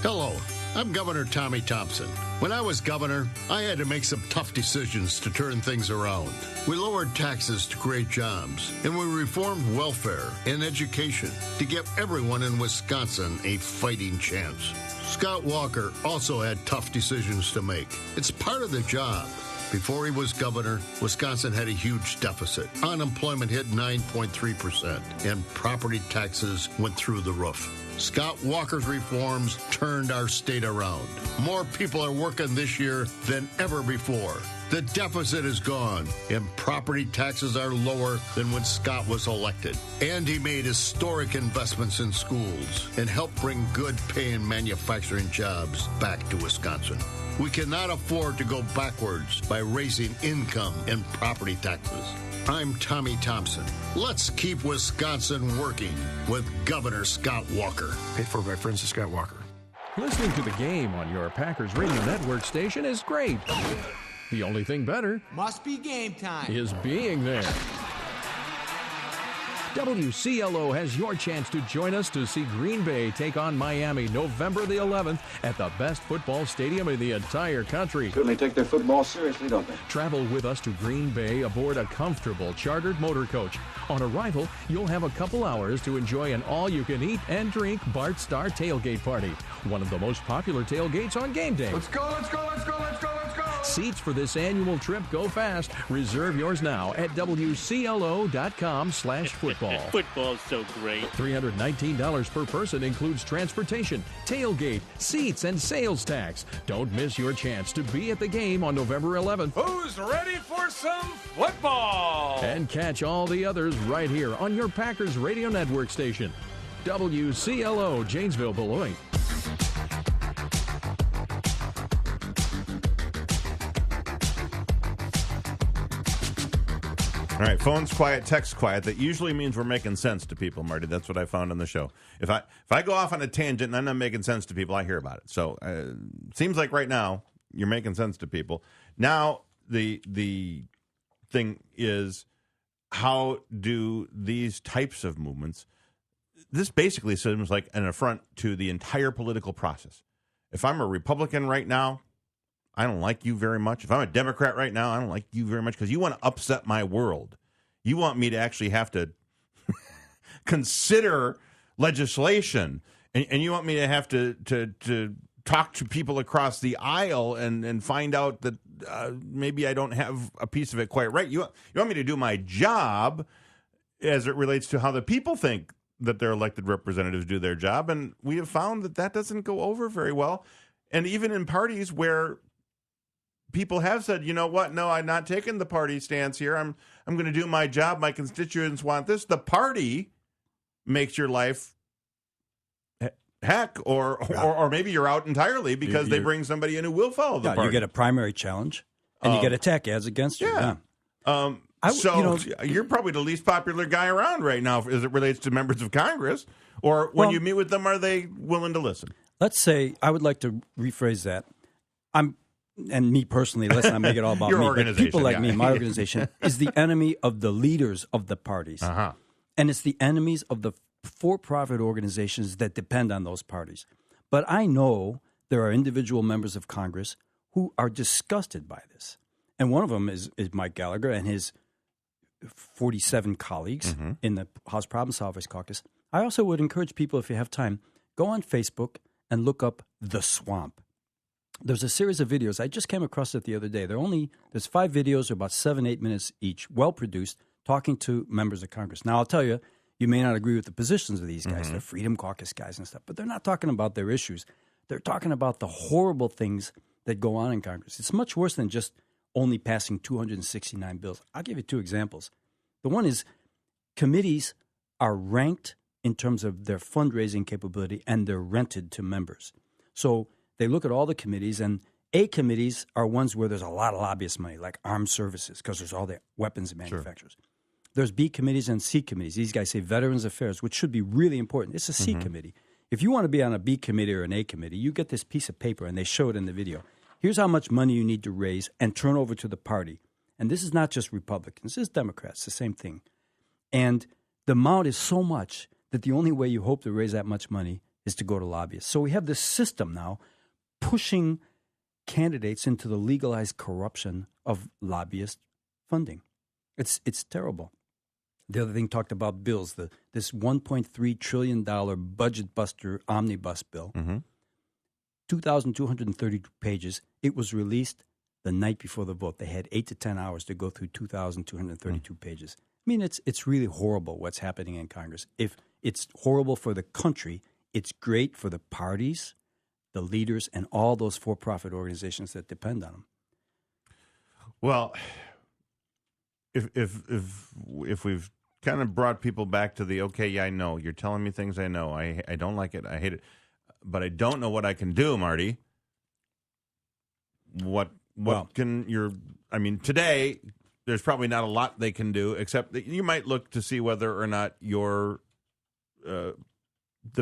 M: Hello, I'm Governor Tommy Thompson. When I was governor, I had to make some tough decisions to turn things around. We lowered taxes to create jobs, and we reformed welfare and education to give everyone in Wisconsin a fighting chance. Scott Walker also had tough decisions to make. It's part of the job. Before he was governor, Wisconsin had a huge deficit. Unemployment hit 9.3%, and property taxes went through the roof. Scott Walker's reforms turned our state around. More people are working this year than ever before. The deficit is gone, and property taxes are lower than when Scott was elected. And he made historic investments in schools and helped bring good paying manufacturing jobs back to Wisconsin. We cannot afford to go backwards by raising income and property taxes. I'm Tommy Thompson. Let's keep Wisconsin working with Governor Scott Walker.
F: Paid for by friends of Scott Walker.
N: Listening to the game on your Packers Radio Network station is great. The only thing better
O: must be game time.
N: Is being there. WCLO has your chance to join us to see Green Bay take on Miami November the 11th at the best football stadium in the entire country.
P: Certainly take their football seriously, don't they?
N: Travel with us to Green Bay aboard a comfortable chartered motor coach. On arrival, you'll have a couple hours to enjoy an all-you-can-eat and drink Bart Star tailgate party, one of the most popular tailgates on game day.
P: Let's go, let's go, let's go, let's go, let's go!
N: Seats for this annual trip go fast. Reserve yours now at WCLO.com/football.
Q: Football's so great.
N: $319 per person includes transportation, tailgate, seats, and sales tax. Don't miss your chance to be at the game on November 11th.
R: Who's ready for some football?
N: And catch all the others right here on your Packers Radio Network station. WCLO, Janesville, Beloit.
B: All right, phone's quiet, text quiet. That usually means we're making sense to people, Marty. That's what I found on the show. If I go off on a tangent and I'm not making sense to people, I hear about it. So seems like right now you're making sense to people. Now the thing is, how do these types of movements? This basically seems like an affront to the entire political process. If I'm a Republican right now, I don't like you very much. If I'm a Democrat right now, I don't like you very much because you want to upset my world. You want me to actually have to consider legislation, and you want me to have to talk to people across the aisle and find out that maybe I don't have a piece of it quite right. You want me to do my job as it relates to how the people think that their elected representatives do their job, and we have found that doesn't go over very well. And even in parties where people have said, you know what, no, I'm not taking the party stance here. I'm going to do my job. My constituents want this. The party makes your life heck, or maybe you're out entirely because they bring somebody in who will follow the party.
C: You get a primary challenge, and you get attack ads against you.
B: Yeah. You're probably the least popular guy around right now as it relates to members of Congress. Or when you meet with them, are they willing to listen?
C: Let's say, I would like to rephrase that. And me personally, let's not make it all about
B: Your
C: me.
B: organization,
C: But people like me, my organization, is the enemy of the leaders of the parties. And it's the enemies of the for-profit organizations that depend on those parties. But I know there are individual members of Congress who are disgusted by this. And one of them is Mike Gallagher and his 47 colleagues in the House Problem Solvers Caucus. I also would encourage people, if you have time, go on Facebook and look up The Swamp. There's a series of videos. I just came across it the other day. There's 5 videos, about 7-8 minutes each, well-produced, talking to members of Congress. Now, I'll tell you, you may not agree with the positions of these guys. They're Freedom Caucus guys and stuff, but they're not talking about their issues. They're talking about the horrible things that go on in Congress. It's much worse than just only passing 269 bills. I'll give you 2 examples. The one is committees are ranked in terms of their fundraising capability, and they're rented to members. So they look at all the committees, and A committees are ones where there's a lot of lobbyist money, like armed services, because there's all the weapons manufacturers. Sure. There's B committees and C committees. These guys say Veterans Affairs, which should be really important. It's a C committee. If you want to be on a B committee or an A committee, you get this piece of paper, and they show it in the video. Here's how much money you need to raise and turn over to the party. And this is not just Republicans. This is Democrats, the same thing. And the amount is so much that the only way you hope to raise that much money is to go to lobbyists. So we have this system now pushing candidates into the legalized corruption of lobbyist funding. It's terrible. The other thing talked about bills, this $1.3 trillion budget buster omnibus bill, 2,232 pages. It was released the night before the vote. They had 8 to 10 hours to go through 2,232 pages. I mean, it's really horrible what's happening in Congress. If it's horrible for the country, it's great for the parties, the leaders, and all those for-profit organizations that depend on them.
B: Well, if we've kind of brought people back to the, okay, yeah, I know. You're telling me things I know. I don't like it. I hate it. But I don't know what I can do, Marty. What can today there's probably not a lot they can do, except that you might look to see whether or not the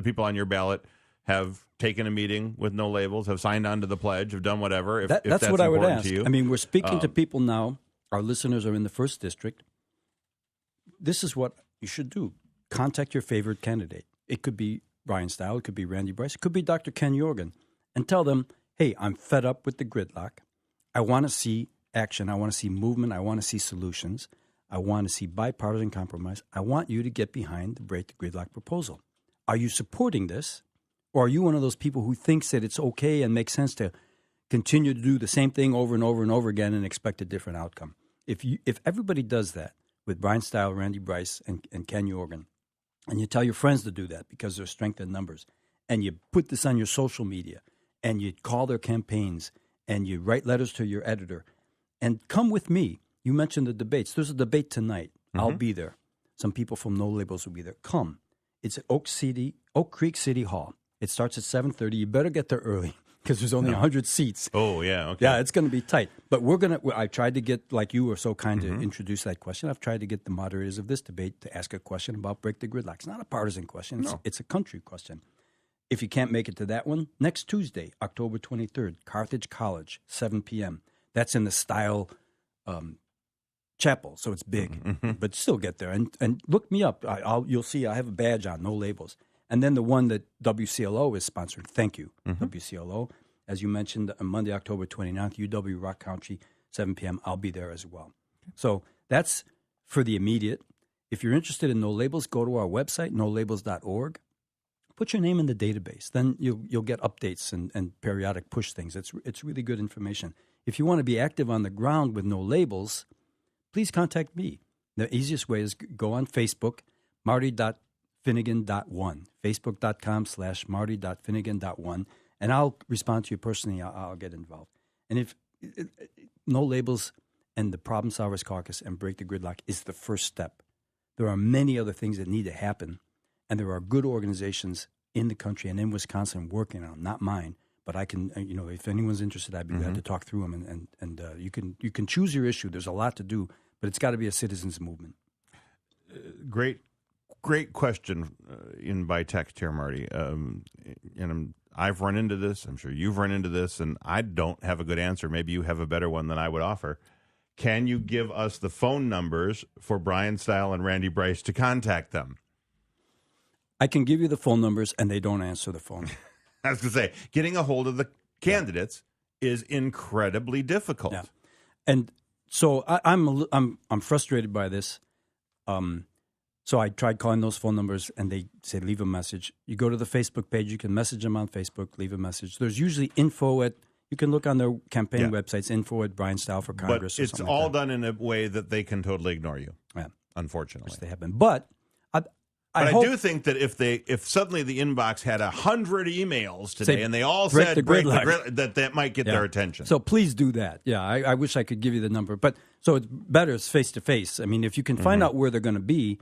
B: people on your ballot have taken a meeting with no labels, have signed on to the pledge, have done whatever. If that's
C: what I would ask.
B: To you.
C: I mean, we're speaking to people now. Our listeners are in the 1st District. This is what you should do. Contact your favorite candidate. It could be Brian Stile. It could be Randy Bryce. It could be Dr. Ken Jorgen. And tell them, hey, I'm fed up with the gridlock. I want to see action. I want to see movement. I want to see solutions. I want to see bipartisan compromise. I want you to get behind the Break the Gridlock proposal. Are you supporting this? Or are you one of those people who thinks that it's okay and makes sense to continue to do the same thing over and over and over again and expect a different outcome? If everybody does that with Brian Stile, Randy Bryce, and Ken Jorgen, and you tell your friends to do that because there's strength in numbers, and you put this on your social media, and you call their campaigns, and you write letters to your editor, and come with me. You mentioned the debates. There's a debate tonight. I'll be there. Some people from No Labels will be there. Come. It's at Oak Creek City Hall. It starts at 7:30. You better get there early because there's only 100 seats.
B: Oh, yeah. Okay.
C: Yeah, it's going to be tight. But I tried to get, like you were so kind to introduce that question, I've tried to get the moderators of this debate to ask a question about Break the Gridlock. It's not a partisan question. It's a country question. If you can't make it to that one, next Tuesday, October 23rd, Carthage College, 7 p.m. That's in the Stile Chapel, so it's big. But still get there. And look me up. You'll see I have a badge on, No Labels. And then the one that WCLO is sponsoring, thank you, WCLO, as you mentioned, on Monday, October 29th, UW Rock Country, 7 p.m. I'll be there as well. So that's for the immediate. If you're interested in No Labels, go to our website, nolabels.org. Put your name in the database. Then you'll get updates and periodic push things. It's really good information. If you want to be active on the ground with No Labels, please contact me. The easiest way is go on Facebook, marty.finnegan.1, facebook.com/marty.finnegan.1, and I'll respond to you personally. I'll get involved. And if No Labels and the Problem Solvers Caucus and Break the Gridlock is the first step. There are many other things that need to happen, and there are good organizations in the country and in Wisconsin working on them, not mine. But I can, if anyone's interested, I'd be glad to talk through them. And you can choose your issue. There's a lot to do, but it's got to be a citizens movement.
B: Great question in by text here, Marty. I've run into this. I'm sure you've run into this, and I don't have a good answer. Maybe you have a better one than I would offer. Can you give us the phone numbers for Brian Stile and Randy Bryce to contact them?
C: I can give you the phone numbers, and they don't answer the phone.
B: I was going to say, getting a hold of the candidates is incredibly difficult.
C: Yeah. And so I'm frustrated by this. So I tried calling those phone numbers, and they say leave a message. You go to the Facebook page. You can message them on Facebook, leave a message. There's usually info at, you can look on their campaign websites, info at Brian Stile for Congress.
B: But it's all done in a way that they can totally ignore you, unfortunately.
C: Yes, they have been. But
B: I do think that if suddenly the inbox had 100 emails today and they all said
C: break the gridlock,
B: that might get their attention.
C: So please do that. Yeah, I wish I could give you the number. But so it's better face-to-face. I mean, if you can find out where they're going to be,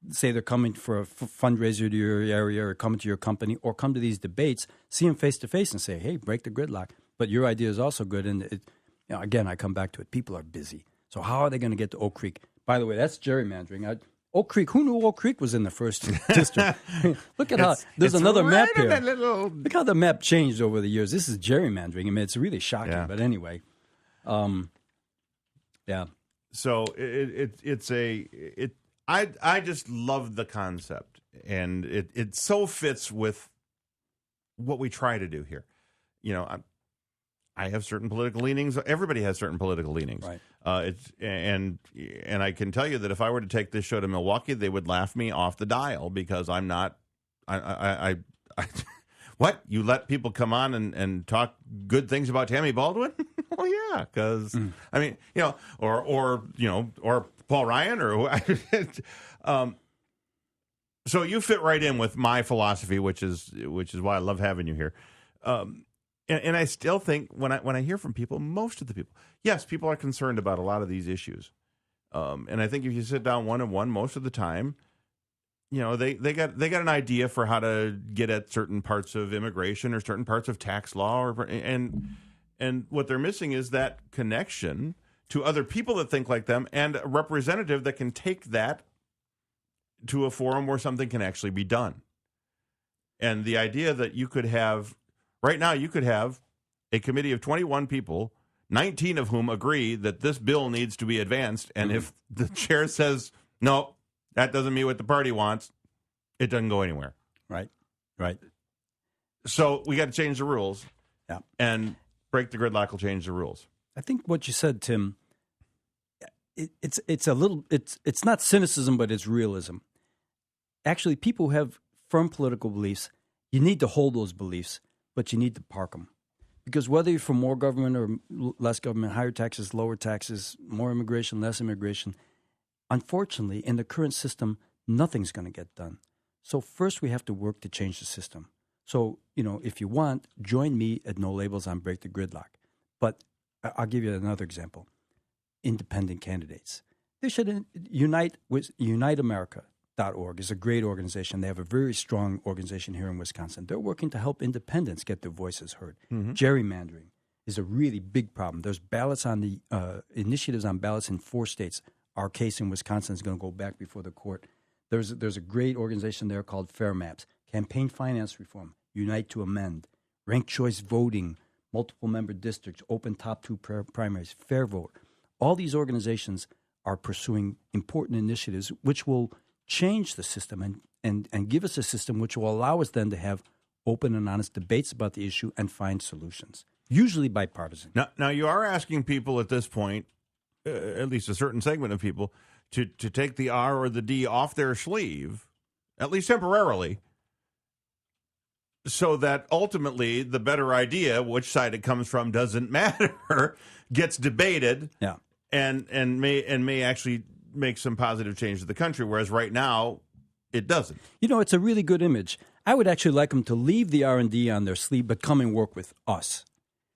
C: say they're coming for a fundraiser to your area or coming to your company or come to these debates, see them face-to-face and say, hey, break the gridlock. But your idea is also good. And, again, I come back to it. People are busy. So how are they going to get to Oak Creek? By the way, that's gerrymandering. Oak Creek, who knew Oak Creek was in the first district? Look at how there's another map here. Look how the map changed over the years. This is gerrymandering. I mean, it's really shocking. Yeah. But anyway, yeah.
B: So I just love the concept, and it so fits with what we try to do here. I have certain political leanings. Everybody has certain political leanings.
C: Right.
B: And I can tell you that if I were to take this show to Milwaukee, they would laugh me off the dial because I'm not. What? You let people come on and talk good things about Tammy Baldwin? Well, yeah, because I mean, or Paul Ryan or so you fit right in with my philosophy, which is why I love having you here. And I still think when I hear from people, most of the people, yes, people are concerned about a lot of these issues. And I think if you sit down one-on-one, most of the time, they got an idea for how to get at certain parts of immigration or certain parts of tax law, and what they're missing is that connection to other people that think like them and a representative that can take that to a forum where something can actually be done. And the idea that you could have. Right now, you could have a committee of 21 people, 19 of whom agree that this bill needs to be advanced. And if the chair says, no, that doesn't mean what the party wants, it doesn't go anywhere.
C: Right.
B: So we got to change the rules.
C: Yeah.
B: And Break the Gridlock will change the rules.
C: I think what you said, Tim, it's not cynicism, but it's realism. Actually, people who have firm political beliefs, you need to hold those beliefs. But you need to park them. Because whether you're for more government or less government, higher taxes, lower taxes, more immigration, less immigration, unfortunately, in the current system, nothing's going to get done. So first we have to work to change the system. So, if you want, join me at No Labels on Break the Gridlock. But I'll give you another example. Independent candidates. They should unite America. .org is a great organization. They have a very strong organization here in Wisconsin. They're working to help independents get their voices heard. Gerrymandering is a really big problem. There's ballots on the initiatives on ballots in 4 states. Our case in Wisconsin is going to go back before the court. There's a great organization there called Fair Maps. Campaign finance reform, Unite to Amend, ranked choice voting, multiple member districts, open top 2 primaries, Fair Vote. All these organizations are pursuing important initiatives which will change the system and give us a system which will allow us then to have open and honest debates about the issue and find solutions, usually bipartisan.
B: Now you are asking people at this point, at least a certain segment of people, to take the R or the D off their sleeve, at least temporarily, so that ultimately the better idea, which side it comes from doesn't matter, gets debated, and may actually make some positive change to the country, whereas right now it doesn't.
C: You know, it's a really good image. I would actually like them to leave the R&D on their sleeve, but come and work with us.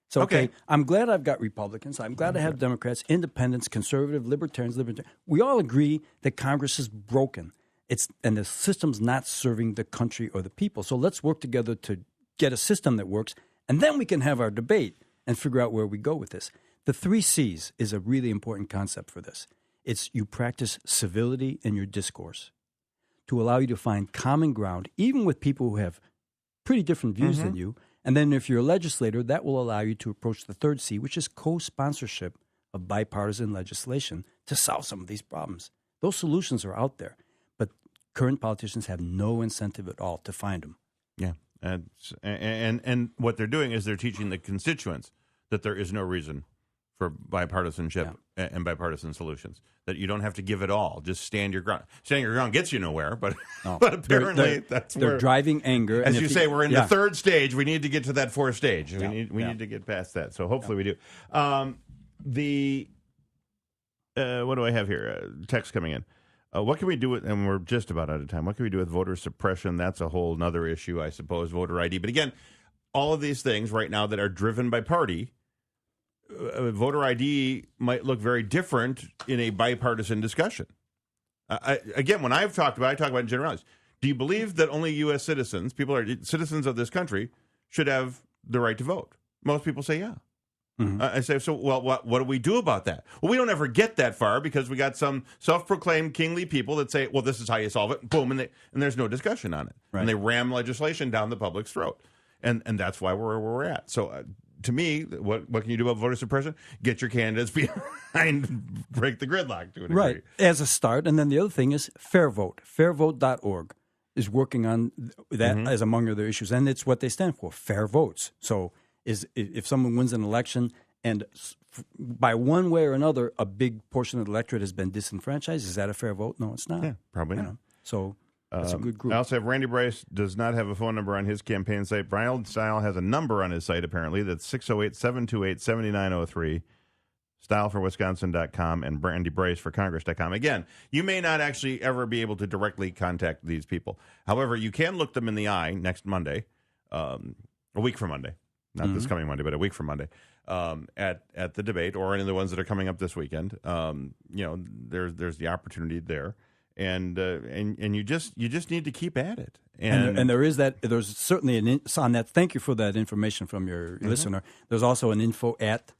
C: So, okay, I'm glad I've got Republicans. I'm glad I have Democrats, independents, conservative, libertarians. We all agree that Congress is broken. And the system's not serving the country or the people. So let's work together to get a system that works, and then we can have our debate and figure out where we go with this. The 3 C's is a really important concept for this. It's you practice civility in your discourse to allow you to find common ground, even with people who have pretty different views than you. And then if you're a legislator, that will allow you to approach the 3rd C, which is co-sponsorship of bipartisan legislation to solve some of these problems. Those solutions are out there, but current politicians have no incentive at all to find them.
B: Yeah, and what they're doing is they're teaching the constituents that there is no reason for bipartisanship and bipartisan solutions, that you don't have to give it all. Just stand your ground. Standing your ground gets you nowhere, but but apparently
C: they're driving anger.
B: As you say, we're in the 3rd stage. We need to get to that 4th stage. We need to get past that. So hopefully we do. What do I have here? Text coming in. What can we do with, and we're just about out of time, what can we do with voter suppression? That's a whole other issue, I suppose, voter ID. But again, all of these things right now that are driven by party, voter ID might look very different in a bipartisan discussion. Again, when I talk about in generalities. Do you believe that only U.S. citizens, people are citizens of this country, should have the right to vote? Most people say yeah. I say, so, well, what do we do about that? Well, we don't ever get that far because we got some self-proclaimed kingly people that say, well, this is how you solve it, boom, and there's no discussion on it. Right. And they ram legislation down the public's throat. And that's why we're where we're at. So to me, what can you do about voter suppression? Get your candidates behind Break the Gridlock to a degree.
C: Right, as a start. And then the other thing is Fair Vote. Fairvote.org is working on that as among other issues. And it's what they stand for, fair votes. So if someone wins an election and by one way or another, a big portion of the electorate has been disenfranchised, is that a fair vote? No, it's not.
B: Yeah, probably not.
C: So that's a good group.
B: I also have Randy Bryce does not have a phone number on his campaign site. Brian Style has a number on his site, apparently. That's 608-728-7903. StyleForWisconsin.com and Randy Bryce for Congress.com. Again, you may not actually ever be able to directly contact these people. However, you can look them in the eye next Monday, a week from Monday. Not this coming Monday, but a week from Monday, at the debate or any of the ones that are coming up this weekend. There's the opportunity there, and you just need to keep at it.
C: And there is that. There's certainly on that. Thank you for that information from your listener. There's also an info at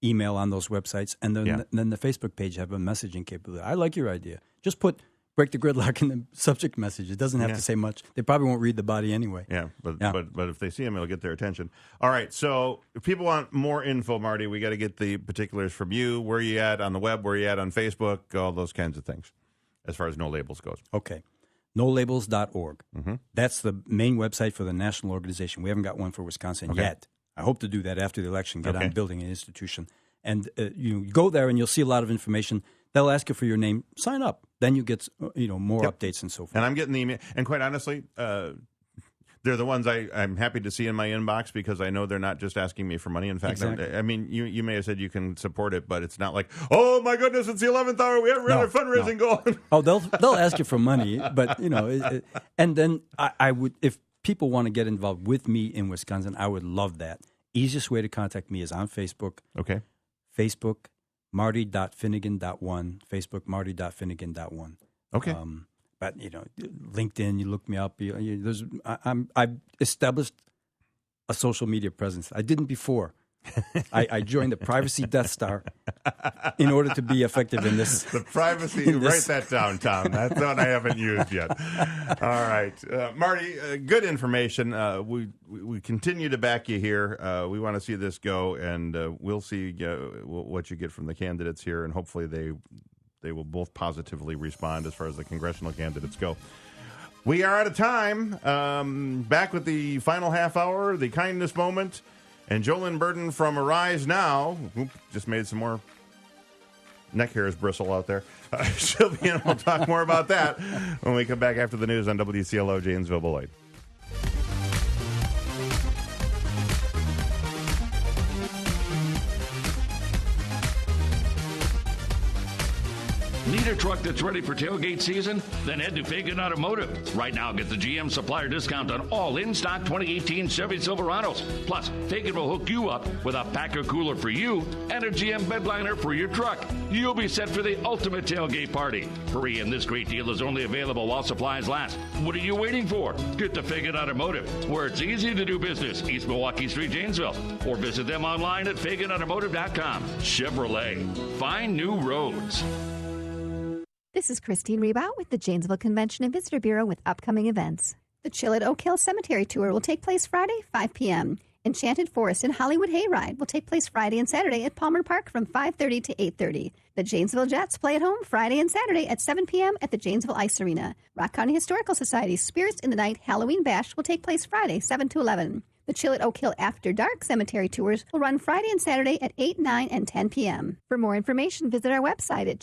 C: email on those websites, and then the Facebook page have a messaging capability. I like your idea. Just put Break the Gridlock in the subject message. It doesn't have to say much. They probably won't read the body anyway.
B: But if they see him, it'll get their attention. All right, so if people want more info, Marty, we got to get the particulars from you. Where are you at on the web? Where are you at on Facebook? All those kinds of things as far as No Labels goes.
C: Okay. NoLabels.org. That's the main website for the national organization. We haven't got one for Wisconsin yet. I hope to do that after the election, get on building an institution. And you go there and you'll see a lot of information. They'll ask you for your name. Sign up. Then you get more updates and so forth.
B: And I'm getting the email. And quite honestly, they're the ones I'm happy to see in my inbox because I know they're not just asking me for money. In fact, I mean, you may have said you can support it, but it's not like, oh my goodness, it's the 11th hour. We haven't really fundraising going.
C: Oh, they'll ask you for money, but and then I would, if people want to get involved with me in Wisconsin, I would love that. Easiest way to contact me is on Facebook.
B: Okay.
C: Facebook, Marty.Finnegan.1. Facebook, Marty.Finnegan.1.
B: Okay.
C: But, LinkedIn, you look me up. I've established a social media presence. I didn't before. I joined the Privacy Death Star in order to be effective in this.
B: The privacy, write that down, Tom. That's one I haven't used yet. All right. Marty, good information. We continue to back you here. We want to see this go, and we'll see what you get from the candidates here, and hopefully they will both positively respond as far as the congressional candidates go. We are out of time. Back with the final half hour, the kindness moment, and Jolynn Burton from Arise Now. Oop, just made some more neck hairs bristle out there. She'll be in. We'll talk more about that when we come back after the news on WCLO Janesville Beloit.
O: Need a truck that's ready for tailgate season? Then head to Fagan Automotive. Right now, get the GM supplier discount on all in-stock 2018 Chevy Silverados. Plus, Fagan will hook you up with a Packer cooler for you and a GM bedliner for your truck. You'll be set for the ultimate tailgate party. Hurry in, this great deal is only available while supplies last. What are you waiting for? Get to Fagan Automotive, where it's easy to do business. East Milwaukee Street, Janesville. Or visit them online at FaganAutomotive.com. Chevrolet. Find new roads.
Q: This is Christine Rebout with the Janesville Convention and Visitor Bureau with upcoming events. The Chill at Oak Hill Cemetery Tour will take place Friday, 5 p.m. Enchanted Forest and Hollywood Hayride will take place Friday and Saturday at Palmer Park from 5:30 to 8:30. The Janesville Jets play at home Friday and Saturday at 7 p.m. at the Janesville Ice Arena. Rock County Historical Society's Spirits in the Night Halloween Bash will take place Friday, 7 to 11. The Chill at Oak Hill After Dark Cemetery Tours will run Friday and Saturday at 8, 9, and 10 p.m. For more information, visit our website at